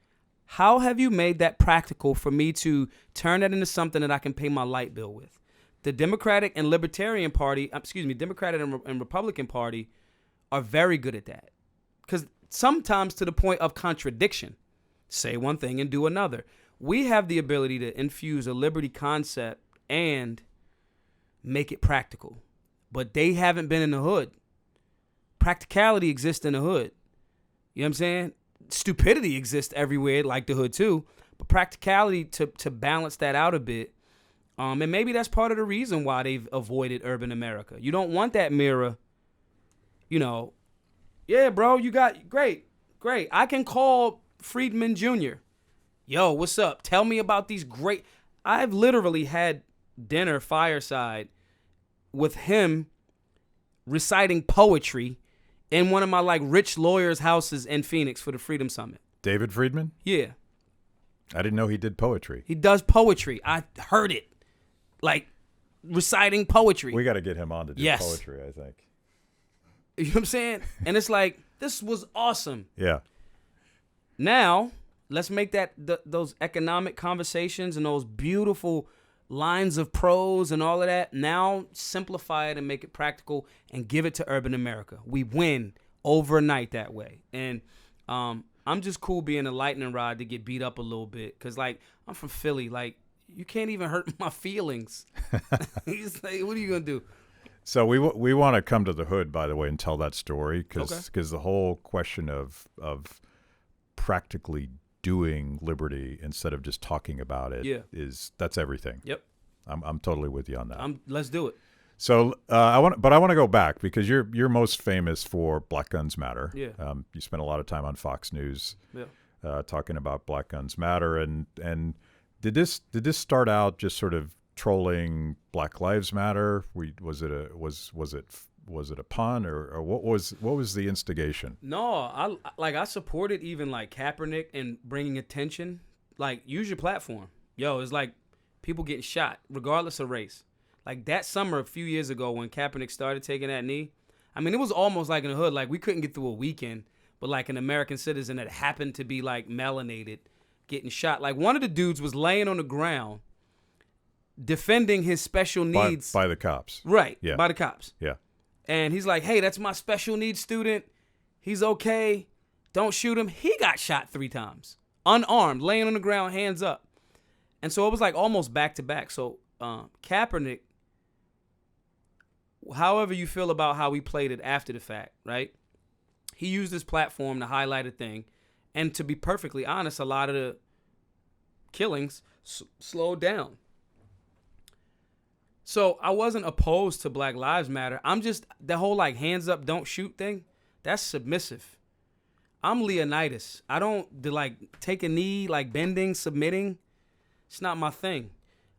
How have you made that practical for me to turn that into something that I can pay my light bill with? The Democratic and Libertarian Party, Democratic and Republican Party are very good at that. Because sometimes to the point of contradiction. Say one thing and do another. We have the ability to infuse a liberty concept and make it practical. But they haven't been in the hood. Practicality exists in the hood. You know what I'm saying? Stupidity exists everywhere, like the hood too. But practicality to balance that out a bit. And maybe that's part of the reason why they've avoided urban America. You don't want that mirror, yeah, bro, you got, great. I can call Friedman Jr. Yo, what's up? Tell me about these great. I've literally had dinner fireside with him reciting poetry in one of my like rich lawyers' houses in Phoenix for the Freedom Summit. David Friedman? Yeah. I didn't know he did poetry. He does poetry. I heard it. Like reciting poetry. We got to get him on to do Yes. poetry, I think. You know what I'm saying? And it's like, this was awesome. Yeah. Now, let's make that those economic conversations and those beautiful lines of prose and all of that, now simplify it and make it practical and give it to urban America. We win overnight that way. And I'm just cool being a lightning rod to get beat up a little bit because, like, I'm from Philly. Like, you can't even hurt my feelings. He's like, what are you going to do? So we want to come to the hood, by the way, and tell that story because Okay. the whole question of practically doing liberty instead of just talking about it that's everything. Yep. I'm totally with you on that. Let's do it. So I want to go back because you're most famous for Black Guns Matter. Yeah. You spent a lot of time on Fox News, Yeah. talking about Black Guns Matter, and did this start out just sort of trolling Black Lives Matter? Was it a pun or what was the instigation? No, I supported even like Kaepernick and bringing attention. Like, use your platform. Yo, it's like people getting shot regardless of race. Like that summer a few years ago when Kaepernick started taking that knee, I mean, it was almost like in the hood. Like, we couldn't get through a weekend, but like an American citizen that happened to be like melanated getting shot. Like, one of the dudes was laying on the ground defending his special needs. By the cops. Right, Yeah. by the cops. Yeah. And he's like, hey, that's my special needs student. He's okay. Don't shoot him. He got shot 3 times. Unarmed, laying on the ground, hands up. And so it was like almost back to back. So Kaepernick, however you feel about how he played it after the fact, right? He used his platform to highlight a thing. And to be perfectly honest, a lot of the killings slowed down. So I wasn't opposed to Black Lives Matter. I'm just, the whole like hands up, don't shoot thing, that's submissive. I'm Leonidas. I don't like take a knee, like bending, submitting. It's not my thing.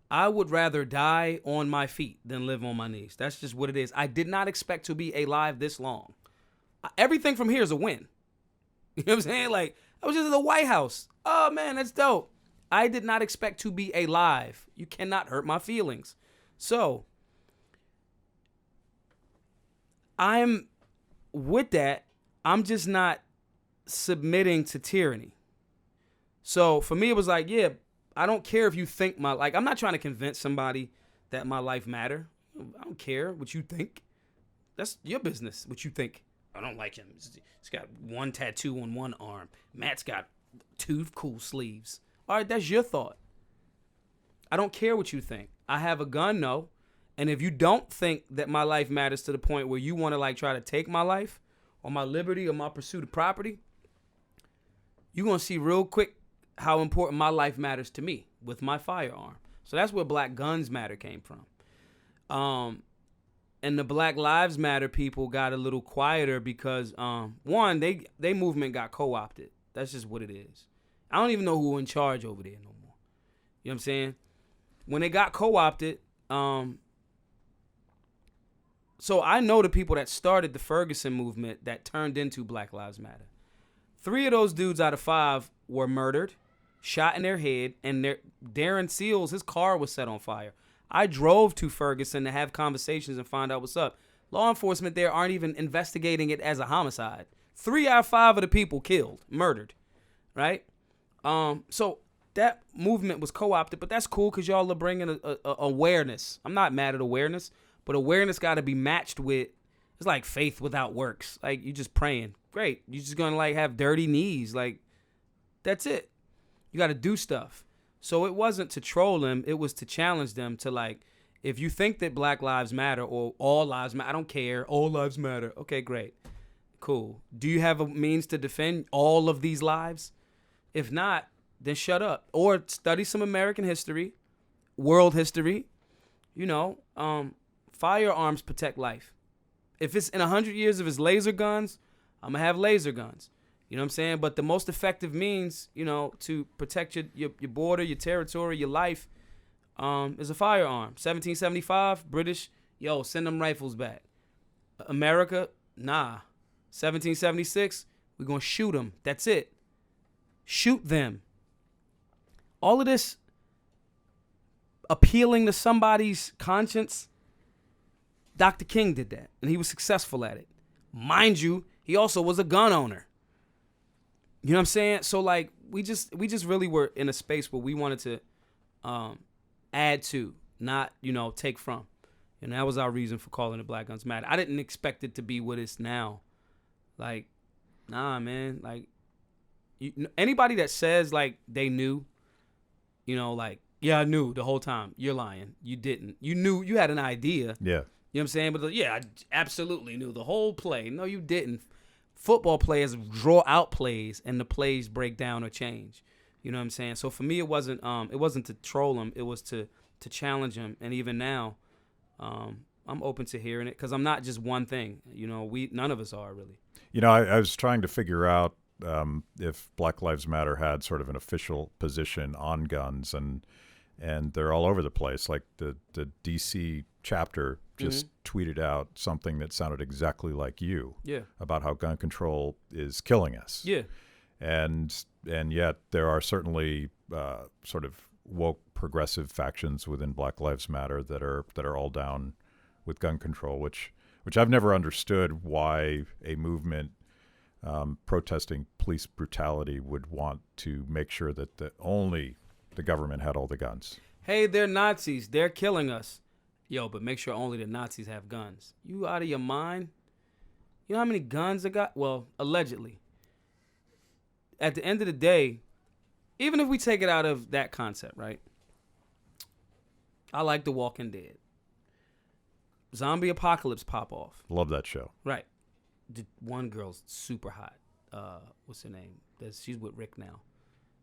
I would rather die on my feet than live on my knees. That's just what it is. I did not expect to be alive this long. Everything from here is a win. You know what I'm saying? Like, I was just at the White House. Oh, man, that's dope. I did not expect to be alive. You cannot hurt my feelings. So, I'm with that. I'm just not submitting to tyranny. So, for me, it was like, yeah, I don't care if you think I'm not trying to convince somebody that my life matter. I don't care what you think. That's your business, what you think. I don't like him. He's got 1 tattoo on 1 arm. Matt's got 2 cool sleeves. All right, that's your thought. I don't care what you think. I have a gun, no. And if you don't think that my life matters to the point where you want to like try to take my life or my liberty or my pursuit of property, you're going to see real quick how important my life matters to me with my firearm. So that's where Black Guns Matter came from. And the Black Lives Matter people got a little quieter because, one, they movement got co-opted. That's just what it is. I don't even know who in charge over there no more. You know what I'm saying? When they got co-opted, so I know the people that started the Ferguson movement that turned into Black Lives Matter. 3 of those dudes out of 5 were murdered, shot in their head, and Darren Seals, his car was set on fire. I drove to Ferguson to have conversations and find out what's up. Law enforcement there aren't even investigating it as a homicide. 3 out of 5 of the people killed, murdered, right? So that movement was co-opted, but that's cool because y'all are bringing a awareness. I'm not mad at awareness, but awareness got to be matched with, it's like faith without works. Like, you just praying. Great. You're just going to like have dirty knees. Like, that's it. You got to do stuff. So it wasn't to troll them. It was to challenge them to like, if you think that Black Lives Matter or all lives matter, I don't care. All lives matter. Okay, great. Cool. Do you have a means to defend all of these lives? If not, then shut up. Or study some American history, world history. You know, firearms protect life. If it's in 100 years, if it's laser guns, I'm going to have laser guns. You know what I'm saying? But the most effective means, you know, to protect your border, your territory, your life, is a firearm. 1775, British, yo, send them rifles back. America, nah. 1776, we're going to shoot them. That's it. Shoot them. All of this appealing to somebody's conscience, Dr. King did that, and he was successful at it. Mind you, he also was a gun owner. You know what I'm saying? So like we just really were in a space where we wanted to add to, not, you know, take from. And that was our reason for calling it Black Guns Matter. I didn't expect it to be what it's now. Like, nah, man. Like, anybody that says like they knew, you know, like, yeah, I knew the whole time. You're lying. You didn't. You knew. You had an idea. Yeah. You know what I'm saying? But yeah, I absolutely knew the whole play. No, you didn't. Football players draw out plays, and the plays break down or change. You know what I'm saying? So for me, it wasn't to troll them. It was to challenge them. And even now, I'm open to hearing it because I'm not just one thing. You know, none of us are really. You know, I was trying to figure out if Black Lives Matter had sort of an official position on guns, and they're all over the place. Like the DC chapter just tweeted out something that sounded exactly like you about how gun control is killing us. Yeah. And yet there are certainly sort of woke progressive factions within Black Lives Matter that are all down with gun control, which which I've never understood why a movement protesting police brutality would want to make sure that only the government had all the guns. Hey, they're Nazis. They're killing us. Yo, but make sure only the Nazis have guns. You out of your mind? You know how many guns they got? Well, allegedly. At the end of the day, even if we take it out of that concept, right? I like The Walking Dead. Zombie apocalypse pop off. Love that show. Right. The one girl's super hot. What's her name? She's with Rick now.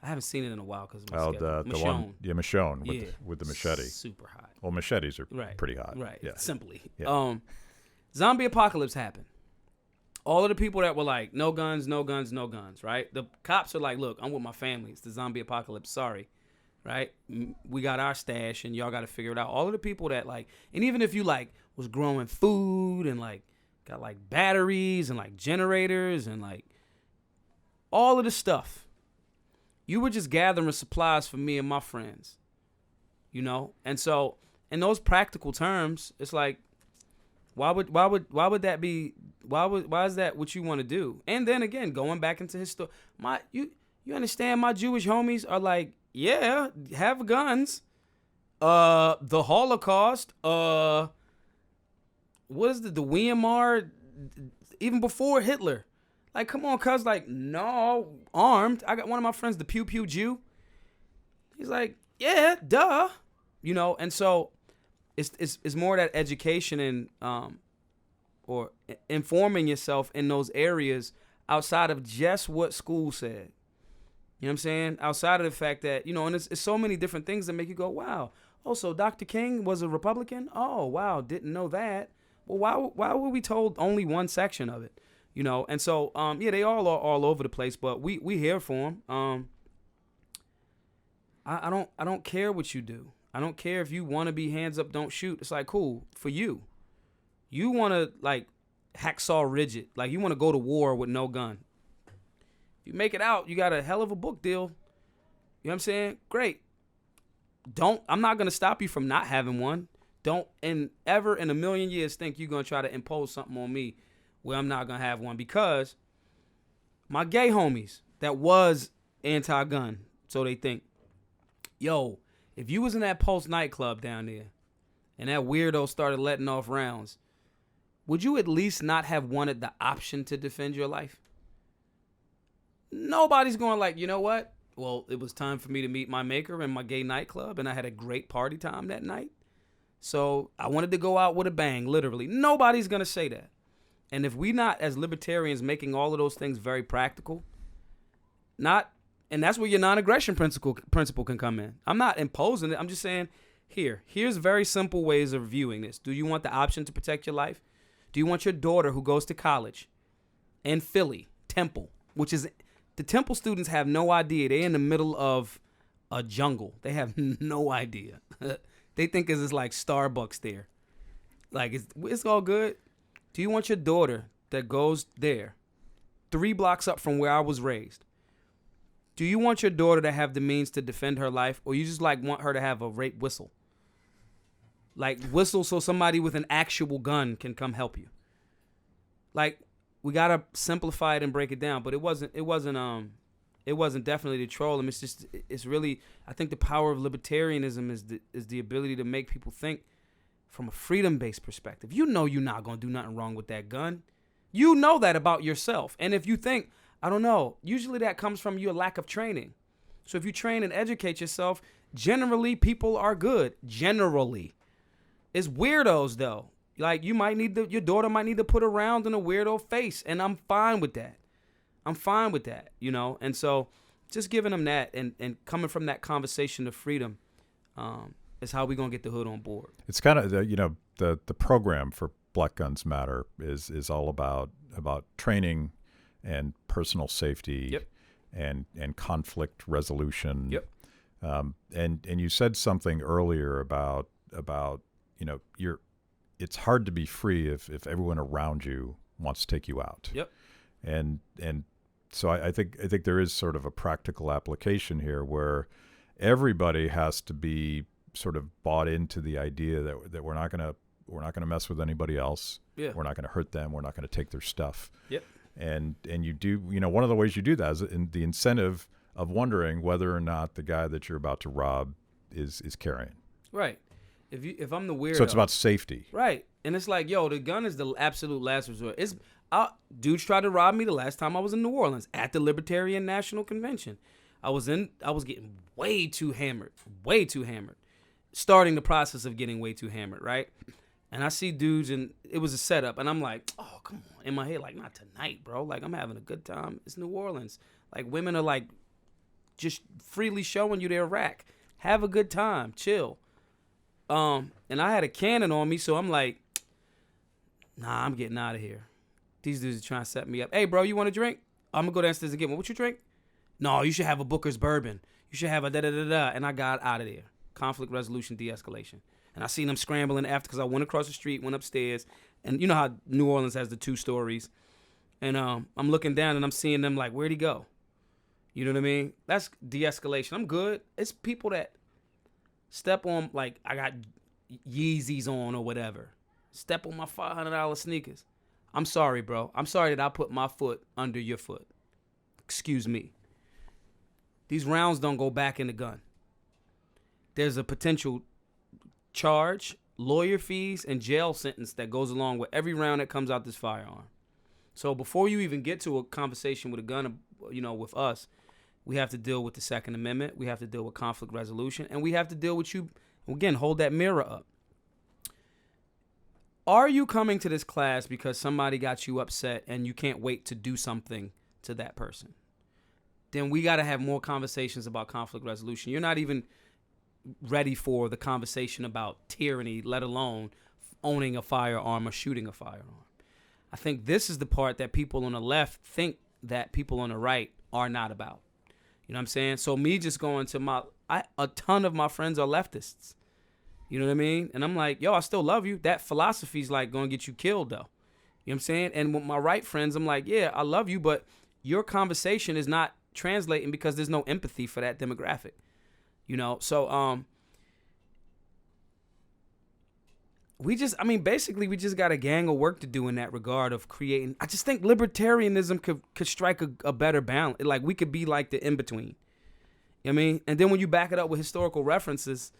I haven't seen it in a while because the one, Michonne with the machete. Super hot. Well, machetes are pretty hot. Right. Yeah. Simply. Yeah. Zombie apocalypse happened. All of the people that were like, no guns, no guns, no guns, right? The cops are like, look, I'm with my family. It's the zombie apocalypse. Sorry, right? We got our stash, and y'all got to figure it out. All of the people that like, and even if you like was growing food and like got like batteries and like generators and like all of the stuff, you were just gathering supplies for me and my friends, you know? And so in those practical terms, it's like, why would that be? Why is that what you want to do? And then again, going back into his story, you understand? My Jewish homies are like, yeah, have guns. The Holocaust. What is the Weimar? Even before Hitler. Like, come on, cuz, like, no, armed. I got one of my friends, the Pew Pew Jew. He's like, yeah, duh, you know. And so it's more that education and or informing yourself in those areas outside of just what school said. You know what I'm saying? Outside of the fact that, you know, and it's so many different things that make you go, wow. Oh, so Dr. King was a Republican? Oh, wow, didn't know that. Well, why were we told only one section of it? You know, and so, yeah, they all are all over the place, but we here for them. I don't care what you do. I don't care if you want to be hands up, don't shoot. It's like, cool, for you. You want to, like, hacksaw rigid. Like, you want to go to war with no gun. If you make it out, you got a hell of a book deal. You know what I'm saying? Great. I'm not going to stop you from not having one. Don't ever in a million years think you're going to try to impose something on me where I'm not going to have one, because my gay homies that was anti-gun, so they think, yo, if you was in that Pulse nightclub down there and that weirdo started letting off rounds, would you at least not have wanted the option to defend your life? Nobody's going like, you know what? Well, it was time for me to meet my maker in my gay nightclub, and I had a great party time that night. So I wanted to go out with a bang, literally. Nobody's going to say that. And if we not, as libertarians, making all of those things very practical, and that's where your non-aggression principle can come in. I'm not imposing it. I'm just saying, here's very simple ways of viewing this. Do you want the option to protect your life? Do you want your daughter who goes to college in Philly, Temple, which is, the Temple students have no idea. They're in the middle of a jungle. They have no idea. They think it's like Starbucks there. Like, it's all good. Do you want your daughter that goes there, 3 blocks up from where I was raised? Do you want your daughter to have the means to defend her life, or you just like want her to have a rape whistle? Like, whistle so somebody with an actual gun can come help you. Like, we gotta simplify it and break it down. But it wasn't definitely to troll them. It's really, I think the power of libertarianism is the ability to make people think from a freedom-based perspective. You know you're not gonna do nothing wrong with that gun. You know that about yourself. And if you think, I don't know, usually that comes from your lack of training. So if you train and educate yourself, generally people are good. Generally. It's weirdos though. Like, your daughter might need to put a round in a weirdo face, and I'm fine with that. You know? And so just giving them that and coming from that conversation of freedom is how we're going to get the hood on board. It's kind of, the program for Black Guns Matter is all about training and personal safety. Yep. and conflict resolution. Yep. And you said something earlier about it's hard to be free if everyone around you wants to take you out. Yep. And so I think there is sort of a practical application here where everybody has to be sort of bought into the idea that we're not going to We're not going to mess with anybody else. Yeah. We're not going to hurt them. We're not going to take their stuff. Yep. And you do, one of the ways you do that is in the incentive of wondering whether or not the guy that you're about to rob is carrying. Right. If I'm the weirdo. So it's about safety. Right. And it's like, yo, the gun is the absolute last resort. Dudes tried to rob me the last time I was in New Orleans at the Libertarian National Convention. I was getting way too hammered. Starting the process of getting way too hammered, right? And I see dudes, and it was a setup, and I'm like, oh, come on. In my head, like, not tonight, bro. Like, I'm having a good time. It's New Orleans. Like, women are, like, just freely showing you their rack. Have a good time. Chill. And I had a cannon on me, so I'm like, nah, I'm getting out of here. These dudes are trying to set me up. Hey, bro, you want a drink? I'm going to go downstairs and get one. What you drink? No, you should have a Booker's Bourbon. You should have a da-da-da-da. And I got out of there. Conflict resolution, de-escalation. And I seen them scrambling after because I went across the street, went upstairs. And you know how New Orleans has the 2 stories. And I'm looking down and I'm seeing them like, where'd he go? You know what I mean? That's de-escalation. I'm good. It's people that step on, like, I got Yeezys on or whatever. Step on my $500 sneakers. I'm sorry, bro. I'm sorry that I put my foot under your foot. Excuse me. These rounds don't go back in the gun. There's a potential charge, lawyer fees, and jail sentence that goes along with every round that comes out this firearm. So before you even get to a conversation with a gun, with us, we have to deal with the Second Amendment. We have to deal with conflict resolution. And we have to deal with you, again, hold that mirror up. Are you coming to this class because somebody got you upset and you can't wait to do something to that person? Then we got to have more conversations about conflict resolution. You're not even ready for the conversation about tyranny, let alone owning a firearm or shooting a firearm. I think this is the part that people on the left think that people on the right are not about. You know what I'm saying? So me just going to a ton of my friends are leftists. You know what I mean? And I'm like, yo, I still love you. That philosophy's like going to get you killed, though. You know what I'm saying? And with my right friends, I'm like, yeah, I love you, but your conversation is not translating because there's no empathy for that demographic. So basically we just got a gang of work to do in that regard of creating. I just think libertarianism could strike a better balance. Like, we could be like the in-between. You know what I mean? And then when you back it up with historical references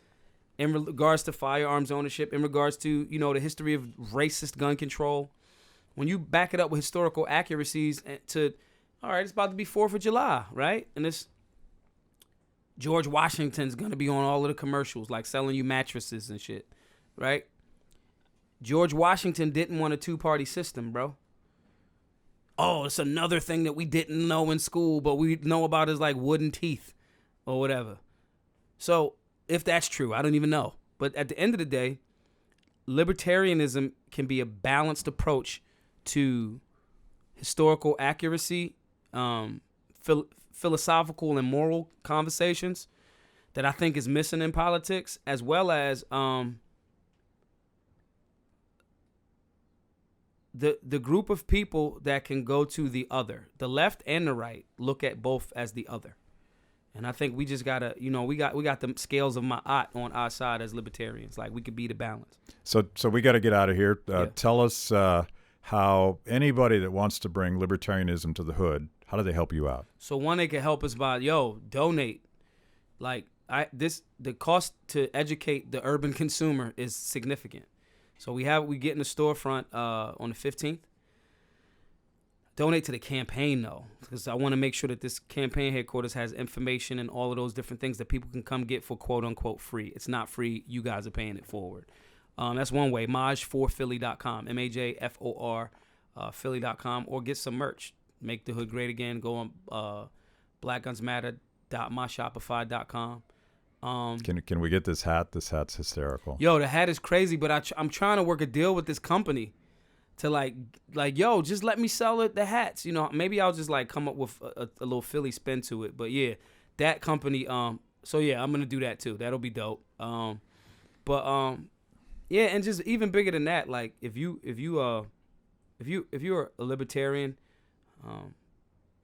in regards to firearms ownership, in regards to, the history of racist gun control, when you back it up with historical accuracies all right, it's about to be 4th of July, right? And this George Washington's going to be on all of the commercials, like selling you mattresses and shit, right? George Washington didn't want a 2-party system, bro. Oh, it's another thing that we didn't know in school, but we know about is like wooden teeth or whatever. So if that's true, I don't even know. But at the end of the day, libertarianism can be a balanced approach to historical accuracy, philosophical and moral conversations that I think is missing in politics, as well as the group of people that can go to the other. The left and the right look at both as the other. And I think we just gotta, we got the scales of Ma'at on our side as libertarians. Like, we could be the balance. So we got to get out of here. Yeah. Tell us how anybody that wants to bring libertarianism to the hood, how do they help you out? So one, they can help us by, donate. Like, the cost to educate the urban consumer is significant. So we get in the storefront on the 15th. Donate to the campaign, though, because I want to make sure that this campaign headquarters has information and all of those different things that people can come get for quote-unquote free. It's not free. You guys are paying it forward. That's one way, Maj4Philly.com, MAJFOR Philly.com, or get some merch. Make the hood great again. Go on blackgunsmatter.myshopify.com. Can we get this hat? This hat's hysterical. Yo, the hat is crazy, but I'm trying to work a deal with this company to like, just let me sell the hats. Maybe I'll just like come up with a little Philly spin to it. But yeah, that company. So yeah, I'm gonna do that too. That'll be dope. Yeah, and just even bigger than that, like if you're a libertarian,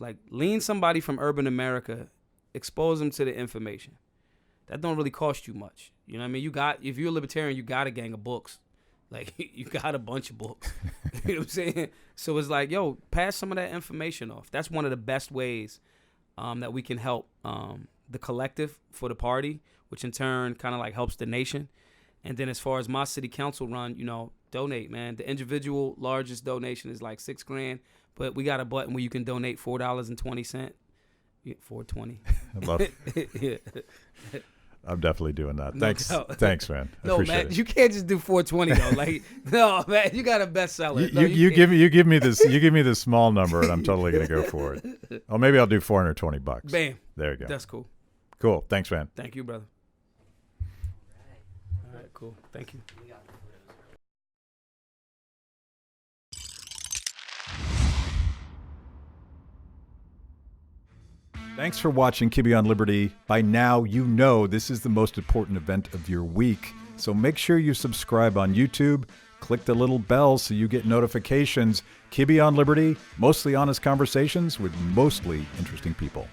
like lean somebody from urban America, expose them to the information. That don't really cost you much. You know what I mean? If you're a libertarian, you got a gang of books. Like, you got a bunch of books. You know what I'm saying? So it's like, yo, pass some of that information off. That's one of the best ways that we can help the collective for the party, which in turn kind of like helps the nation. And then as far as my city council run, you know, donate, man. The individual largest donation is like $6,000, but we got a button where you can donate $4.20. Yeah, $4.20. I love it. Yeah. I'm definitely doing that. No Thanks, doubt. thanks, man. I No, appreciate man, it. you can't just do $4.20 though. Like, no, man, you got a bestseller. You give me this small number, and I'm totally gonna go for it. Oh, maybe I'll do $420. Bam. There you go. That's cool. Cool. Thanks, man. Thank you, brother. All right, cool. Thank you. Thanks for watching Kibbe on Liberty. By now, you know this is the most important event of your week. So make sure you subscribe on YouTube. Click the little bell so you get notifications. Kibbe on Liberty, mostly honest conversations with mostly interesting people.